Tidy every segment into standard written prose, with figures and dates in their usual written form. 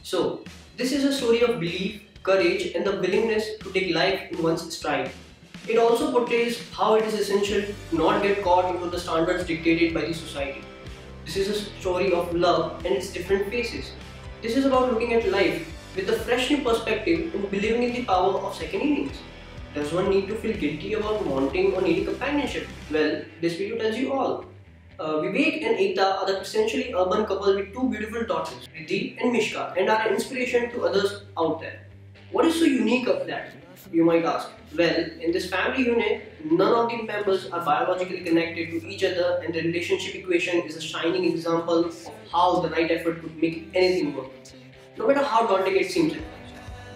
So, this is a story of belief, courage, and the willingness to take life in one's stride. It also portrays how it is essential to not get caught into the standards dictated by the society. This is a story of love and its different faces. This is about looking at life with a fresh new perspective and believing in the power of second innings. Does one need to feel guilty about wanting or needing companionship? Well, this video tells you all. Vivek and Ekta are the essentially urban couple with two beautiful daughters, Riddhi and Mishka, and are an inspiration to others out there. What is so unique of that, you might ask? Well, in this family unit, none of the members are biologically connected to each other, and the relationship equation is a shining example of how the right effort could make anything work. No matter how daunting it seems at first,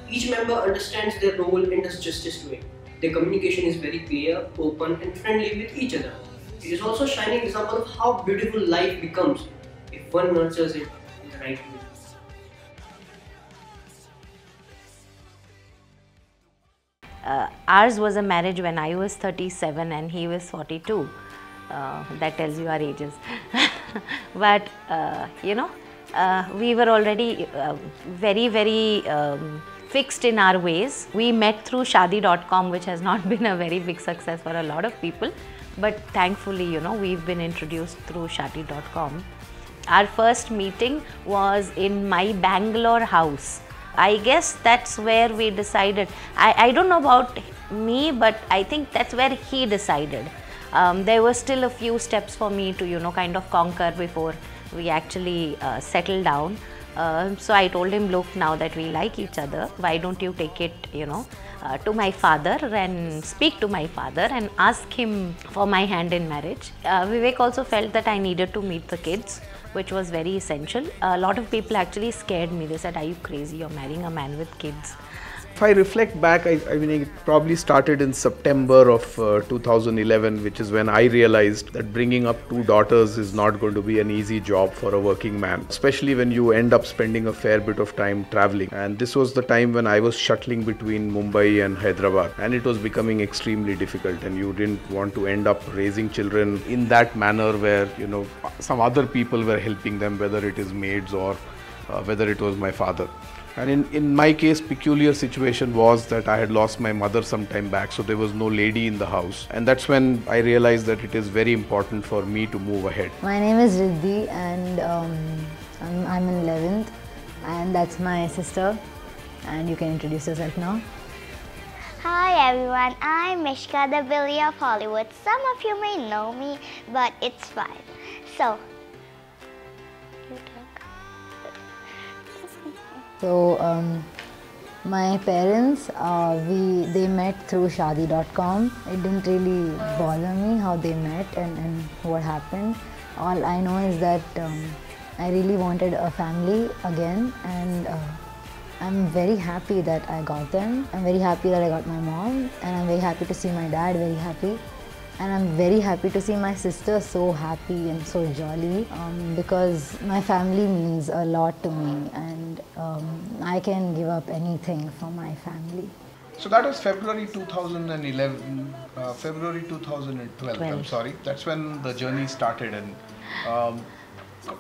each member understands their role and does justice to it. Their communication is very clear, open, and friendly with each other. It is also a shining example of how beautiful life becomes if one nurtures it in the right way. Ours was a marriage when I was 37 and he was 42. That tells you our ages. But we were already very fixed in our ways. We met through Shadi.com, which has not been a very big success for a lot of people. But thankfully, we've been introduced through Shadi.com. Our first meeting was in my Bangalore house. I guess that's where we decided. I don't know about me, but I think that's where he decided. There were still a few steps for me to, kind of conquer before we actually settled down. So I told him, look, now that we like each other, why don't you take it, to my father and speak to my father and ask him for my hand in marriage. Vivek also felt that I needed to meet the kids, which was very essential. A lot of people actually scared me. They said, are you crazy? You're marrying a man with kids. If I reflect back, I mean, it probably started in September of 2011, which is when I realized that bringing up two daughters is not going to be an easy job for a working man, especially when you end up spending a fair bit of time traveling. And this was the time when I was shuttling between Mumbai and Hyderabad, and it was becoming extremely difficult, and you didn't want to end up raising children in that manner where, some other people were helping them, whether it is maids or whether it was my father. And in my case, peculiar situation was that I had lost my mother some time back, so there was no lady in the house. And that's when I realized that it is very important for me to move ahead. My name is Riddhi, and I'm in 11th, and that's my sister. And you can introduce yourself now. Hi everyone, I'm Mishka, the Billy of Hollywood. Some of you may know me, but it's fine. So, my parents, they met through Shadi.com. It didn't really bother me how they met and what happened. All I know is that I really wanted a family again, and I'm very happy that I got them. I'm very happy that I got my mom, and I'm very happy to see my dad very happy. And I'm very happy to see my sister so happy and so jolly, because my family means a lot to me, and I can give up anything for my family. So that was February 2011, February 2012, I'm sorry. That's when the journey started, and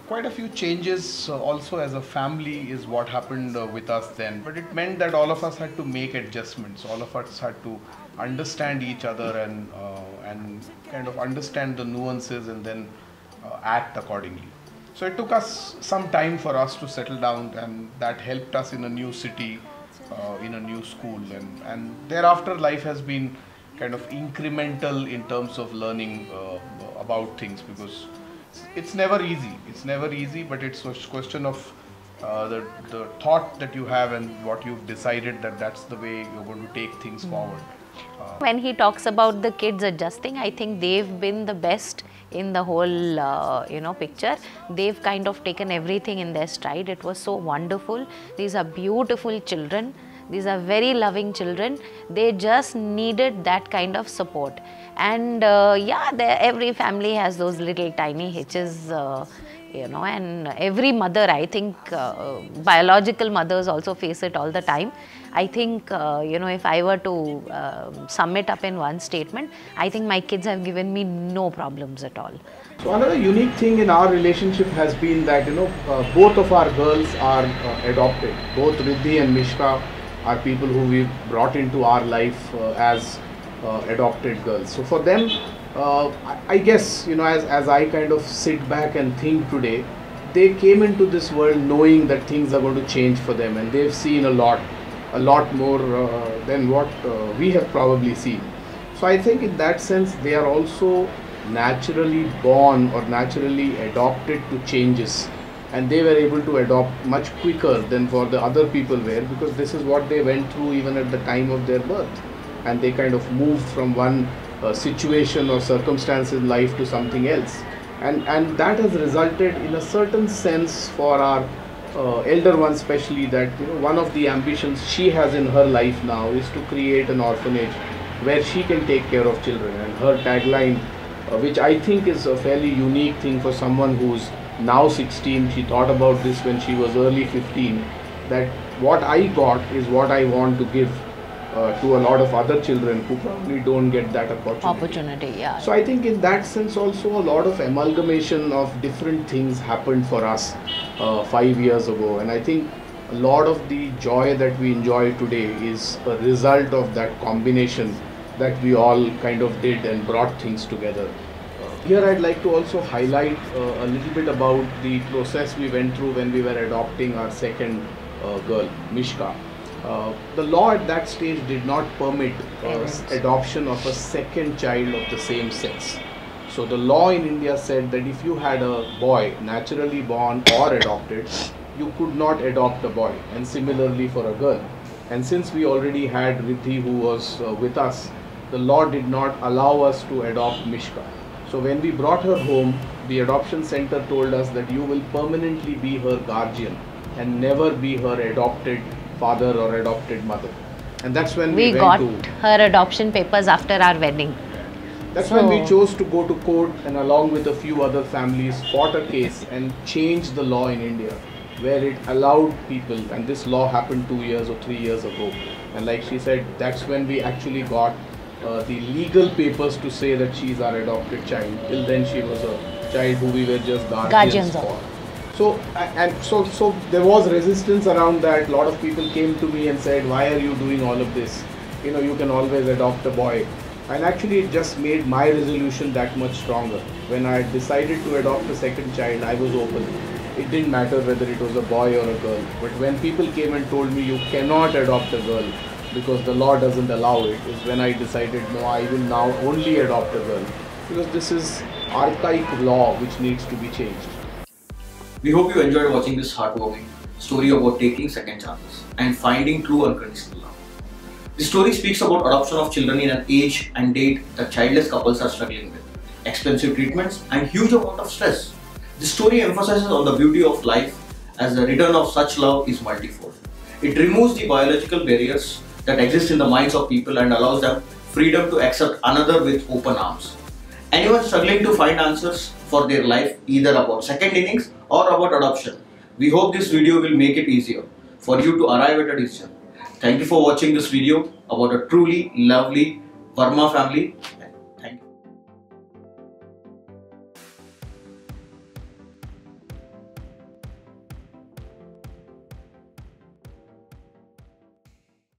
quite a few changes also as a family is what happened with us then. But it meant that all of us had to make adjustments. All of us had to understand each other and kind of understand the nuances and then act accordingly. So it took us some time for us to settle down, and that helped us in a new city, in a new school, and thereafter life has been kind of incremental in terms of learning about things, because it's never easy. It's never easy, but it's a question of the thought that you have and what you've decided that that's the way you're going to take things forward. When he talks about the kids adjusting, I think they've been the best in the whole picture. They've kind of taken everything in their stride. It was so wonderful. These are beautiful children. These are very loving children. They just needed that kind of support. And yeah, every family has those little tiny hitches, you know, and every mother, I think, biological mothers also face it all the time. I think, you know, if I were to sum it up in one statement, I think my kids have given me no problems at all. So another unique thing in our relationship has been that, both of our girls are adopted. Both Riddhi and Mishka are people who we brought into our life as adopted girls. So for them, I guess, as I kind of sit back and think today, they came into this world knowing that things are going to change for them, and they've seen a lot more than what we have probably seen. So I think in that sense, they are also naturally born or naturally adopted to changes, and they were able to adopt much quicker than for the other people were, because this is what they went through even at the time of their birth, and they kind of moved from one situation or circumstance in life to something else, and that has resulted in a certain sense for our elder one especially, that one of the ambitions she has in her life now is to create an orphanage where she can take care of children. And her tagline, which I think is a fairly unique thing for someone who's now 16, she thought about this when she was early 15, that what I got is what I want to give to a lot of other children who probably don't get that opportunity. Yeah. So I think in that sense also a lot of amalgamation of different things happened for us 5 years ago, and I think a lot of the joy that we enjoy today is a result of that combination that we all kind of did and brought things together. Here I'd like to also highlight a little bit about the process we went through when we were adopting our second girl, Mishka. The law at that stage did not permit adoption of a second child of the same sex. So the law in India said that if you had a boy naturally born or adopted, you could not adopt a boy, and similarly for a girl. And since we already had Riddhi who was with us, the law did not allow us to adopt Mishka. So when we brought her home, the adoption center told us that you will permanently be her guardian and never be her adopted father or adopted mother. And that's when we got went to her adoption papers after our wedding. That's when we chose to go to court, and along with a few other families fought a case and changed the law in India, where it allowed people, and this law happened 2 years or 3 years ago, and like she said, that's when we actually got the legal papers to say that she's our adopted child. Till then she was a child who we were just guardians for. So there was resistance around that. A lot of people came to me and said, why are you doing all of this? You can always adopt a boy. And actually it just made my resolution that much stronger. When I decided to adopt a second child, I was open. It didn't matter whether it was a boy or a girl. But when people came and told me you cannot adopt a girl because the law doesn't allow it, is when I decided, no, I will now only adopt a girl, because this is archaic law which needs to be changed. We hope you enjoyed watching this heartwarming story about taking second chances and finding true unconditional love. The story speaks about adoption of children in an age and date that childless couples are struggling with, expensive treatments and huge amount of stress. The story emphasizes on the beauty of life, as the return of such love is multifold. It removes the biological barriers that exist in the minds of people and allows them freedom to accept another with open arms. Anyone struggling to find answers for their life, either about second innings or about adoption, we hope this video will make it easier for you to arrive at a decision. Thank you for watching this video about a truly lovely Verma family.